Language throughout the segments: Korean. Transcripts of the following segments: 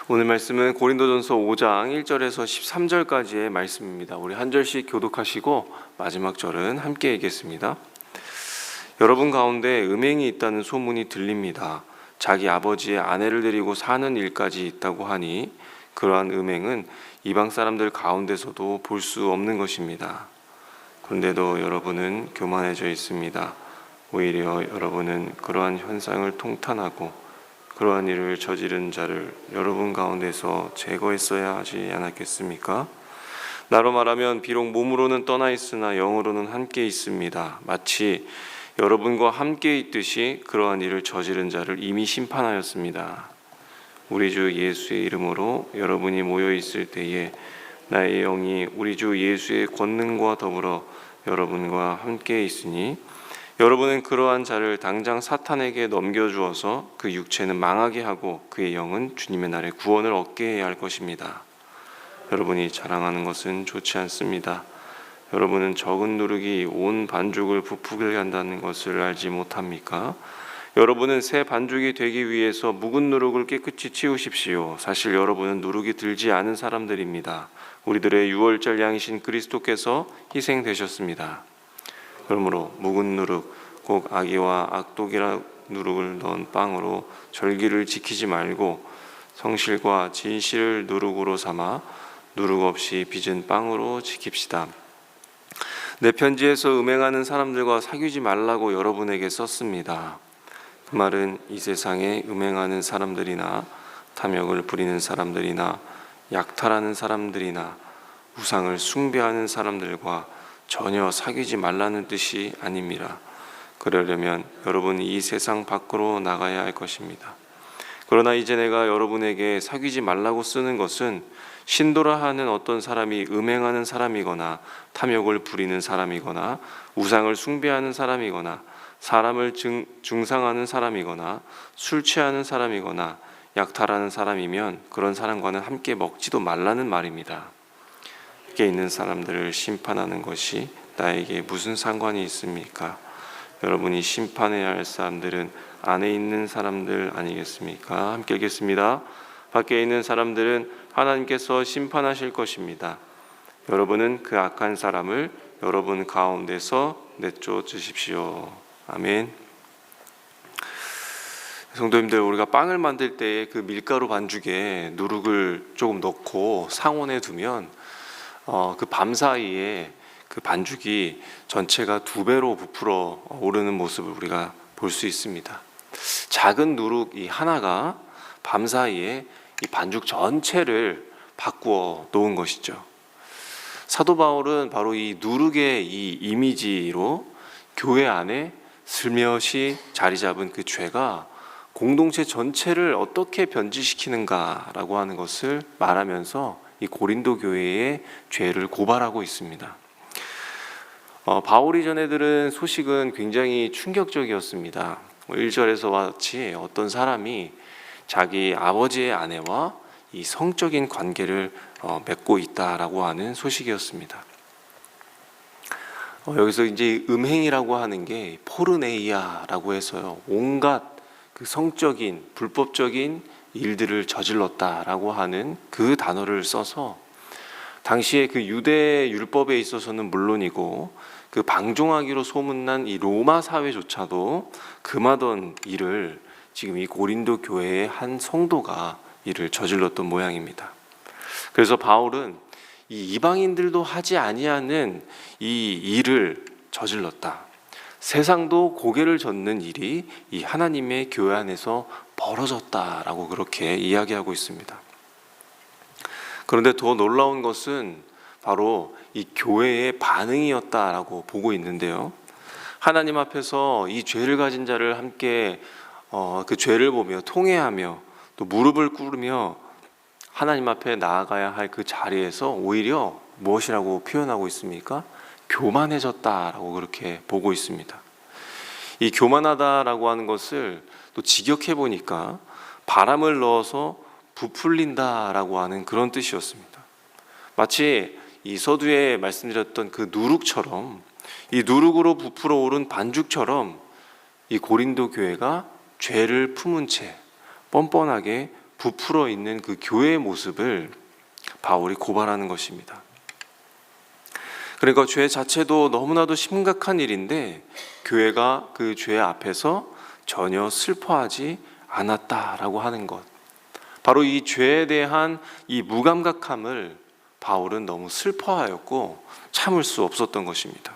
오늘 말씀은 고린도전서 5장 1절에서 13절까지의 말씀입니다. 우리 한 절씩 교독하시고 마지막 절은 함께 읽겠습니다. 여러분 가운데 음행이 있다는 소문이 들립니다. 자기 아버지의 아내를 데리고 사는 일까지 있다고 하니 그러한 음행은 이방 사람들 가운데서도 볼 수 없는 것입니다. 그런데도 여러분은 교만해져 있습니다. 오히려 여러분은 그러한 현상을 통탄하고 그러한 일을 저지른 자를 여러분 가운데서 제거했어야 하지 않았겠습니까? 나로 말하면 비록 몸으로는 떠나 있으나 영으로는 함께 있습니다. 마치 여러분과 함께 있듯이 그러한 일을 저지른 자를 이미 심판하였습니다. 우리 주 예수의 이름으로 여러분이 모여 있을 때에 나의 영이 우리 주 예수의 권능과 더불어 여러분과 함께 있으니 여러분은 그러한 자를 당장 사탄에게 넘겨주어서 그 육체는 망하게 하고 그의 영은 주님의 날에 구원을 얻게 해야 할 것입니다. 여러분이 자랑하는 것은 좋지 않습니다. 여러분은 적은 누룩이 온 반죽을 부풀게 한다는 것을 알지 못합니까? 여러분은 새 반죽이 되기 위해서 묵은 누룩을 깨끗이 치우십시오. 사실 여러분은 누룩이 들지 않은 사람들입니다. 우리들의 유월절 양이신 그리스도께서 희생되셨습니다. 그러므로 묵은 누룩, 곧 악의와 악독이라 누룩을 넣은 빵으로 절기를 지키지 말고 성실과 진실을 누룩으로 삼아 누룩 없이 빚은 빵으로 지킵시다. 내 편지에서 음행하는 사람들과 사귀지 말라고 여러분에게 썼습니다. 그 말은 이 세상에 음행하는 사람들이나 탐욕을 부리는 사람들이나 약탈하는 사람들이나 우상을 숭배하는 사람들과 전혀 사귀지 말라는 뜻이 아닙니다. 그러려면 여러분이 이 세상 밖으로 나가야 할 것입니다. 그러나 이제 내가 여러분에게 사귀지 말라고 쓰는 것은 신도라 하는 어떤 사람이 음행하는 사람이거나 탐욕을 부리는 사람이거나 우상을 숭배하는 사람이거나 사람을 중상하는 사람이거나 술 취하는 사람이거나 약탈하는 사람이면 그런 사람과는 함께 먹지도 말라는 말입니다. 밖에 있는 사람들을 심판하는 것이 나에게 무슨 상관이 있습니까? 여러분이 심판해야 할 사람들은 안에 있는 사람들 아니겠습니까? 함께 읽겠습니다. 밖에 있는 사람들은 하나님께서 심판하실 것입니다. 여러분은 그 악한 사람을 여러분 가운데서 내쫓으십시오. 아멘. 성도님들, 우리가 빵을 만들 때 그 밀가루 반죽에 누룩을 조금 넣고 상온에 두면 그 밤 사이에 그 반죽이 전체가 2배로 부풀어 오르는 모습을 우리가 볼 수 있습니다. 작은 누룩 이 하나가 밤 사이에 이 반죽 전체를 바꾸어 놓은 것이죠. 사도 바울은 바로 이 누룩의 이 이미지로 교회 안에 슬며시 자리 잡은 그 죄가 공동체 전체를 어떻게 변질시키는가라고 하는 것을 말하면서 이 고린도 교회의 죄를 고발하고 있습니다. 바울이 전해들은 소식은 굉장히 충격적이었습니다. 1절에서 같이 어떤 사람이 자기 아버지의 아내와 이 성적인 관계를 맺고 있다라고 하는 소식이었습니다. 여기서 이제 음행이라고 하는 게 포르네이아라고 해서요, 온갖 그 성적인 불법적인 일들을 저질렀다라고 하는 그 단어를 써서 당시에 그 유대 율법에 있어서는 물론이고 그 방종하기로 소문난 이 로마 사회조차도 금하던 일을 지금 이 고린도 교회의 한 성도가 이를 저질렀던 모양입니다. 그래서 바울은 이 이방인들도 하지 아니하는 이 일을 저질렀다. 세상도 고개를 젓는 일이 이 하나님의 교회 안에서 벌어졌다라고 그렇게 이야기하고 있습니다. 그런데 더 놀라운 것은 바로 이 교회의 반응이었다라고 보고 있는데요. 하나님 앞에서 이 죄를 가진 자를 함께 그 죄를 보며 통회하며 또 무릎을 꿇으며 하나님 앞에 나아가야 할 그 자리에서 오히려 무엇이라고 표현하고 있습니까? 교만해졌다라고 그렇게 보고 있습니다. 이 교만하다라고 하는 것을 또 직역해 보니까 바람을 넣어서 부풀린다라고 하는 그런 뜻이었습니다. 마치 이 서두에 말씀드렸던 그 누룩처럼, 이 누룩으로 부풀어 오른 반죽처럼 이 고린도 교회가 죄를 품은 채 뻔뻔하게 부풀어 있는 그 교회의 모습을 바울이 고발하는 것입니다. 그러니까 죄 자체도 너무나도 심각한 일인데 교회가 그 죄 앞에서 전혀 슬퍼하지 않았다라고 하는 것. 바로 이 죄에 대한 이 무감각함을 바울은 너무 슬퍼하였고 참을 수 없었던 것입니다.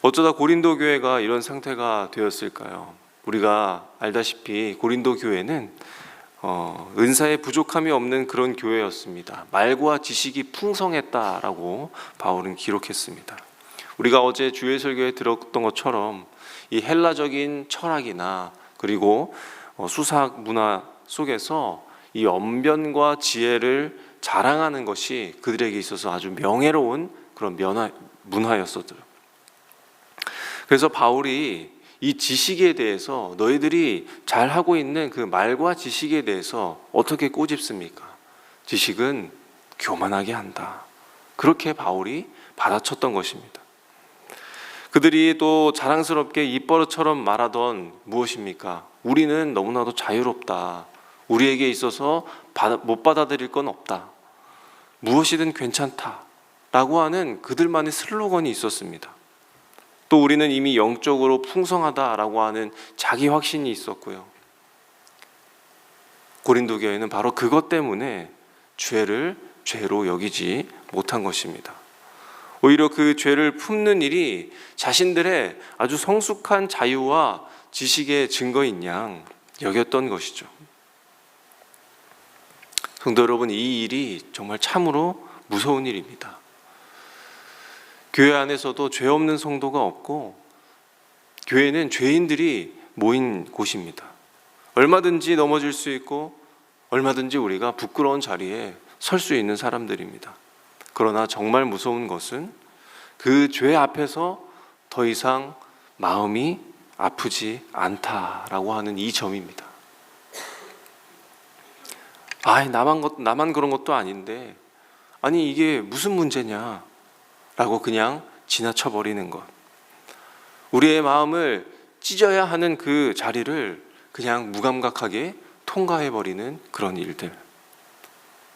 어쩌다 고린도 교회가 이런 상태가 되었을까요? 우리가 알다시피 고린도 교회는 은사의 부족함이 없는 그런 교회였습니다. 말과 지식이 풍성했다라고 바울은 기록했습니다. 우리가 어제 주일 설교에 들었던 것처럼 이 헬라적인 철학이나 그리고 수사학 문화 속에서 이 언변과 지혜를 자랑하는 것이 그들에게 있어서 아주 명예로운 그런 문화였었죠. 그래서 바울이 이 지식에 대해서 너희들이 잘하고 있는 그 말과 지식에 대해서 어떻게 꼬집습니까? 지식은 교만하게 한다. 그렇게 바울이 받아쳤던 것입니다. 그들이 또 자랑스럽게 입버릇처럼 말하던 무엇입니까? 우리는 너무나도 자유롭다. 우리에게 있어서 못 받아들일 건 없다. 무엇이든 괜찮다. 라고 하는 그들만의 슬로건이 있었습니다. 또 우리는 이미 영적으로 풍성하다라고 하는 자기 확신이 있었고요. 고린도 교회는 바로 그것 때문에 죄를 죄로 여기지 못한 것입니다. 오히려 그 죄를 품는 일이 자신들의 아주 성숙한 자유와 지식의 증거인 양 여겼던 것이죠. 성도 여러분, 이 일이 정말 참으로 무서운 일입니다. 교회 안에서도 죄 없는 성도가 없고 교회는 죄인들이 모인 곳입니다. 얼마든지 넘어질 수 있고 얼마든지 우리가 부끄러운 자리에 설 수 있는 사람들입니다. 그러나 정말 무서운 것은 그 죄 앞에서 더 이상 마음이 아프지 않다라고 하는 이 점입니다. 나만 그런 것도 아닌데 아니 이게 무슨 문제냐 라고 그냥 지나쳐 버리는 것. 우리의 마음을 찢어야 하는 그 자리를 그냥 무감각하게 통과해 버리는 그런 일들.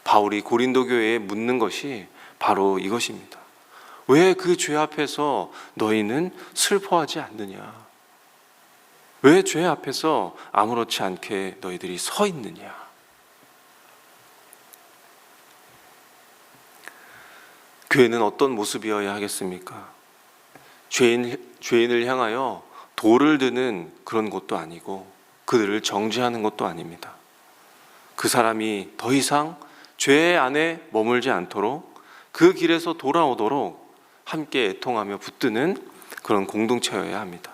바울이 고린도 교회에 묻는 것이 바로 이것입니다. 왜 그 죄 앞에서 너희는 슬퍼하지 않느냐? 왜 죄 앞에서 아무렇지 않게 너희들이 서 있느냐? 교회는 어떤 모습이어야 하겠습니까? 죄인을 향하여 돌을 드는 그런 것도 아니고 그들을 정죄하는 것도 아닙니다. 그 사람이 더 이상 죄 안에 머물지 않도록 그 길에서 돌아오도록 함께 애통하며 붙드는 그런 공동체여야 합니다.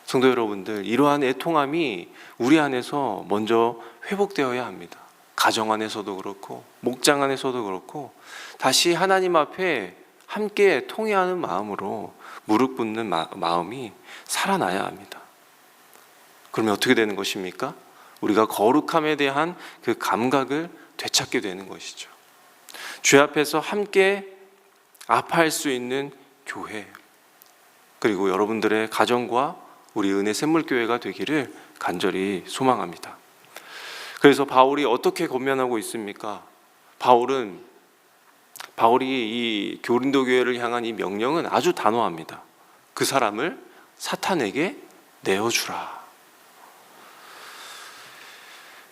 성도 여러분들, 이러한 애통함이 우리 안에서 먼저 회복되어야 합니다. 가정 안에서도 그렇고 목장 안에서도 그렇고 다시 하나님 앞에 함께 통회하는 마음으로 무릎 꿇는 마음이 살아나야 합니다. 그러면 어떻게 되는 것입니까? 우리가 거룩함에 대한 그 감각을 되찾게 되는 것이죠. 죄 앞에서 함께 아파할 수 있는 교회, 그리고 여러분들의 가정과 우리 은혜 샘물교회가 되기를 간절히 소망합니다. 그래서 바울이 어떻게 권면하고 있습니까? 바울이 이 고린도 교회를 향한 이 명령은 아주 단호합니다. 그 사람을 사탄에게 내어주라.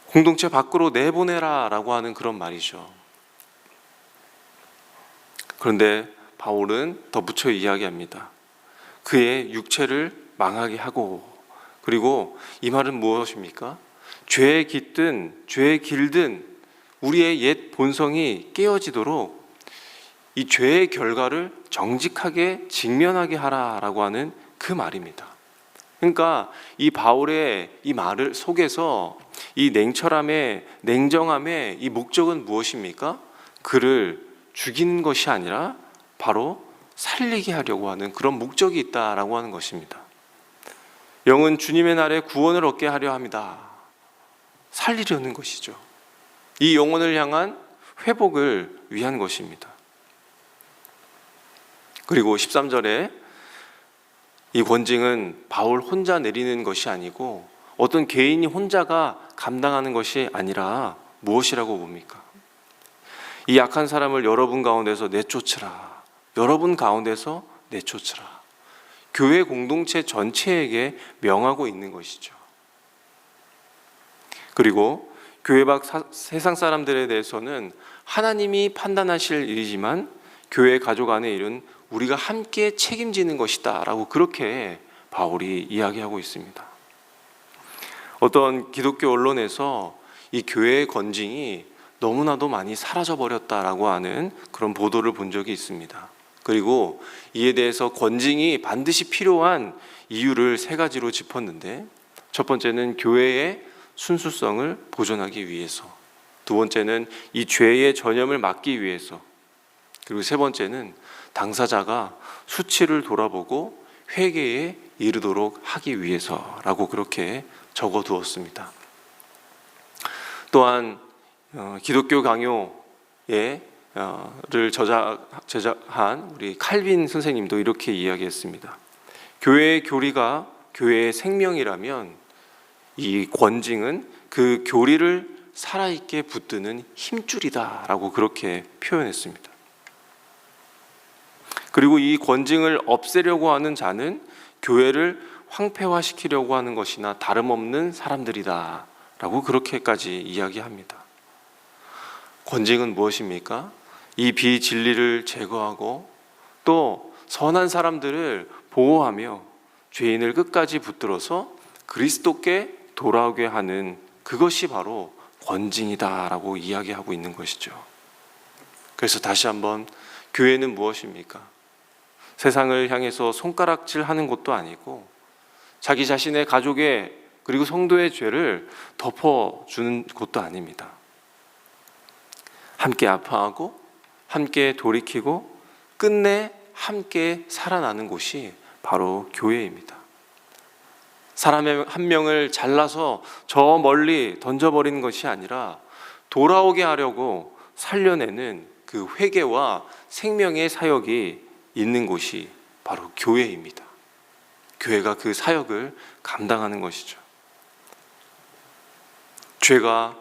공동체 밖으로 내보내라 라고 하는 그런 말이죠. 그런데 바울은 덧붙여 이야기합니다. 그의 육체를 망하게 하고, 그리고 이 말은 무엇입니까? 죄에 깃든, 죄에 길든 우리의 옛 본성이 깨어지도록 이 죄의 결과를 정직하게 직면하게 하라라고 하는 그 말입니다. 그러니까 이 바울의 이 말을 속에서 이 냉철함의, 냉정함의 이 목적은 무엇입니까? 그를 죽이는 것이 아니라 바로 살리게 하려고 하는 그런 목적이 있다라고 하는 것입니다. 영은 주님의 날에 구원을 얻게 하려 합니다. 살리려는 것이죠. 이 영혼을 향한 회복을 위한 것입니다. 그리고 13절에 이 권징은 바울 혼자 내리는 것이 아니고 어떤 개인이 혼자가 감당하는 것이 아니라 무엇이라고 봅니까? 이 약한 사람을 여러분 가운데서 내쫓으라. 여러분 가운데서 내쫓으라. 교회 공동체 전체에게 명하고 있는 것이죠. 그리고 교회 밖 세상 사람들에 대해서는 하나님이 판단하실 일이지만 교회 가족 안의 일은 우리가 함께 책임지는 것이다 라고 그렇게 바울이 이야기하고 있습니다. 어떤 기독교 언론에서 이 교회의 건징이 너무나도 많이 사라져버렸다라고 하는 그런 보도를 본 적이 있습니다. 그리고 이에 대해서 건징이 반드시 필요한 이유를 3가지로 짚었는데, 첫 번째는 교회의 순수성을 보존하기 위해서, 두 번째는 이 죄의 전염을 막기 위해서, 그리고 세 번째는 당사자가 수치를 돌아보고 회개에 이르도록 하기 위해서라고 그렇게 적어두었습니다. 또한 기독교 강요를 제작한 우리 칼빈 선생님도 이렇게 이야기했습니다. 교회의 교리가 교회의 생명이라면 이 권징은 그 교리를 살아있게 붙드는 힘줄이다 라고 그렇게 표현했습니다. 그리고 이 권징을 없애려고 하는 자는 교회를 황폐화시키려고 하는 것이나 다름없는 사람들이다 라고 그렇게까지 이야기합니다. 권징은 무엇입니까? 이 비진리를 제거하고 또 선한 사람들을 보호하며 죄인을 끝까지 붙들어서 그리스도께 돌아오게 하는 그것이 바로 권징이다 라고 이야기하고 있는 것이죠. 그래서 다시 한번 교회는 무엇입니까? 세상을 향해서 손가락질하는 것도 아니고 자기 자신의 가족의 그리고 성도의 죄를 덮어주는 것도 아닙니다. 함께 아파하고 함께 돌이키고 끝내 함께 살아나는 곳이 바로 교회입니다. 사람 한 명을 잘라서 저 멀리 던져버리는 것이 아니라 돌아오게 하려고 살려내는 그 회개와 생명의 사역이 있는 곳이 바로 교회입니다. 교회가 그 사역을 감당하는 것이죠. 죄가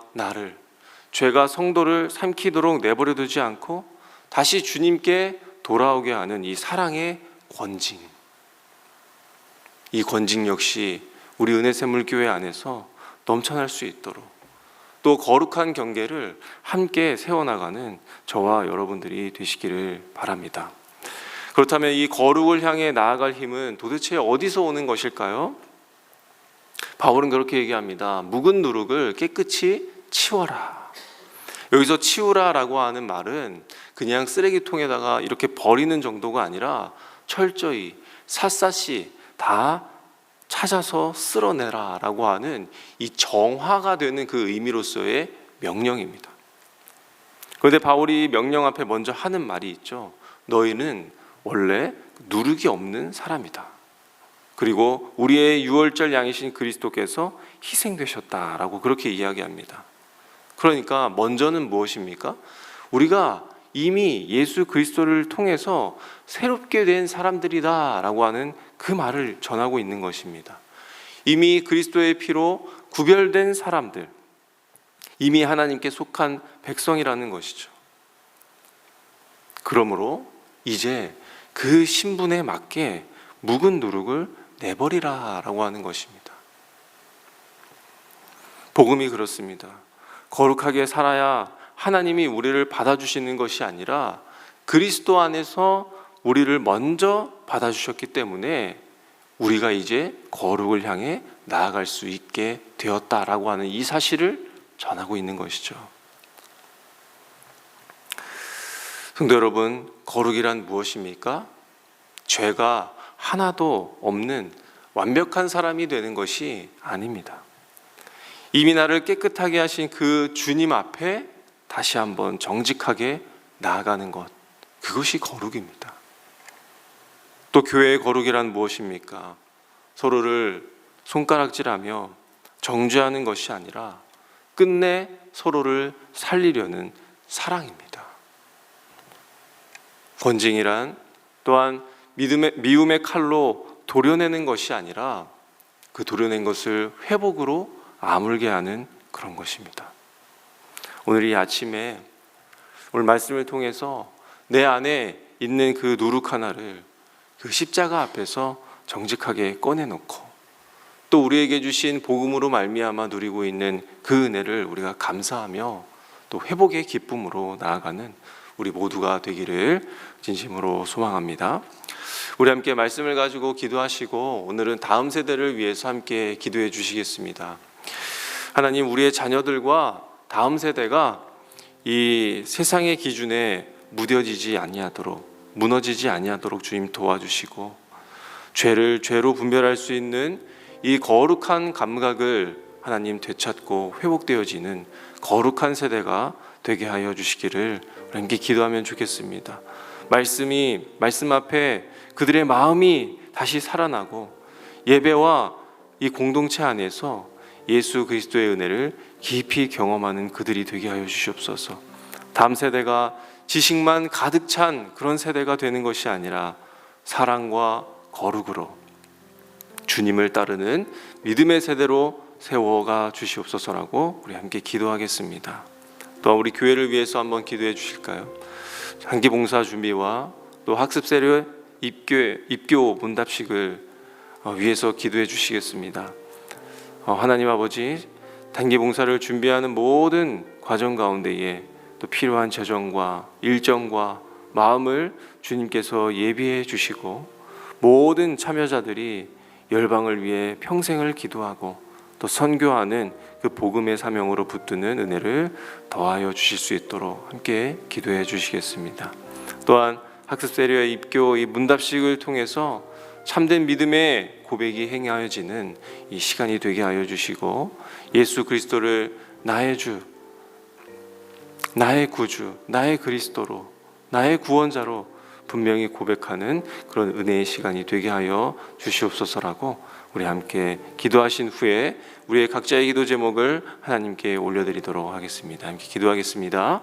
성도를 삼키도록 내버려 두지 않고 다시 주님께 돌아오게 하는 이 사랑의 권징. 이 권징 역시 우리 은혜샘물교회 안에서 넘쳐날 수 있도록 또 거룩한 경계를 함께 세워나가는 저와 여러분들이 되시기를 바랍니다. 그렇다면 이 거룩을 향해 나아갈 힘은 도대체 어디서 오는 것일까요? 바울은 그렇게 얘기합니다. 묵은 누룩을 깨끗이 치워라. 여기서 치우라라고 하는 말은 그냥 쓰레기통에다가 이렇게 버리는 정도가 아니라 철저히 샅샅이 다 찾아서 쓸어내라라고 하는 이 정화가 되는 그 의미로서의 명령입니다. 그런데 바울이 명령 앞에 먼저 하는 말이 있죠. 너희는 원래 누룩이 없는 사람이다. 그리고 우리의 유월절 양이신 그리스도께서 희생되셨다라고 그렇게 이야기합니다. 그러니까 먼저는 무엇입니까? 우리가 이미 예수 그리스도를 통해서 새롭게 된 사람들이다라고 하는 그 말을 전하고 있는 것입니다. 이미 그리스도의 피로 구별된 사람들, 이미 하나님께 속한 백성이라는 것이죠. 그러므로 이제 그 신분에 맞게 묵은 누룩을 내버리라라고 하는 것입니다. 복음이 그렇습니다. 거룩하게 살아야 하나님이 우리를 받아주시는 것이 아니라 그리스도 안에서 우리를 먼저 받아주셨기 때문에 우리가 이제 거룩을 향해 나아갈 수 있게 되었다라고 하는 이 사실을 전하고 있는 것이죠. 성도 여러분, 거룩이란 무엇입니까? 죄가 하나도 없는 완벽한 사람이 되는 것이 아닙니다. 이미 나를 깨끗하게 하신 그 주님 앞에 다시 한번 정직하게 나아가는 것, 그것이 거룩입니다. 또 교회의 거룩이란 무엇입니까? 서로를 손가락질하며 정죄하는 것이 아니라 끝내 서로를 살리려는 사랑입니다. 권징이란 또한 미움의 칼로 도려내는 것이 아니라 그 도려낸 것을 회복으로 아물게 하는 그런 것입니다. 오늘 이 아침에 오늘 말씀을 통해서 내 안에 있는 그 누룩 하나를 그 십자가 앞에서 정직하게 꺼내놓고 또 우리에게 주신 복음으로 말미암아 누리고 있는 그 은혜를 우리가 감사하며 또 회복의 기쁨으로 나아가는 우리 모두가 되기를 진심으로 소망합니다. 우리 함께 말씀을 가지고 기도하시고 오늘은 다음 세대를 위해서 함께 기도해 주시겠습니다. 하나님, 우리의 자녀들과 다음 세대가 이 세상의 기준에 무뎌지지 아니하도록, 무너지지 아니하도록 주님 도와주시고, 죄를 죄로 분별할 수 있는 이 거룩한 감각을 하나님 되찾고 회복되어지는 거룩한 세대가 되게 하여 주시기를 함께 기도하면 좋겠습니다. 말씀 앞에 그들의 마음이 다시 살아나고 예배와 이 공동체 안에서 예수 그리스도의 은혜를 깊이 경험하는 그들이 되게 하여 주시옵소서. 다음 세대가 지식만 가득 찬 그런 세대가 되는 것이 아니라 사랑과 거룩으로 주님을 따르는 믿음의 세대로 세워가 주시옵소서라고 우리 함께 기도하겠습니다. 또한 우리 교회를 위해서 한번 기도해 주실까요? 장기 봉사 준비와 또 학습 세례 입교 문답식을 위해서 기도해 주시겠습니다. 하나님 아버지, 단기 봉사를 준비하는 모든 과정 가운데에 또 필요한 재정과 일정과 마음을 주님께서 예비해 주시고 모든 참여자들이 열방을 위해 평생을 기도하고 또 선교하는 그 복음의 사명으로 붙드는 은혜를 더하여 주실 수 있도록 함께 기도해 주시겠습니다. 또한 학습 세례와 입교 이 문답식을 통해서 참된 믿음의 고백이 행하여지는 이 시간이 되게 하여 주시고 예수 그리스도를 나의 주, 나의 구주, 나의 그리스도로, 나의 구원자로 분명히 고백하는 그런 은혜의 시간이 되게 하여 주시옵소서라고 우리 함께 기도하신 후에 우리의 각자의 기도 제목을 하나님께 올려드리도록 하겠습니다. 함께 기도하겠습니다.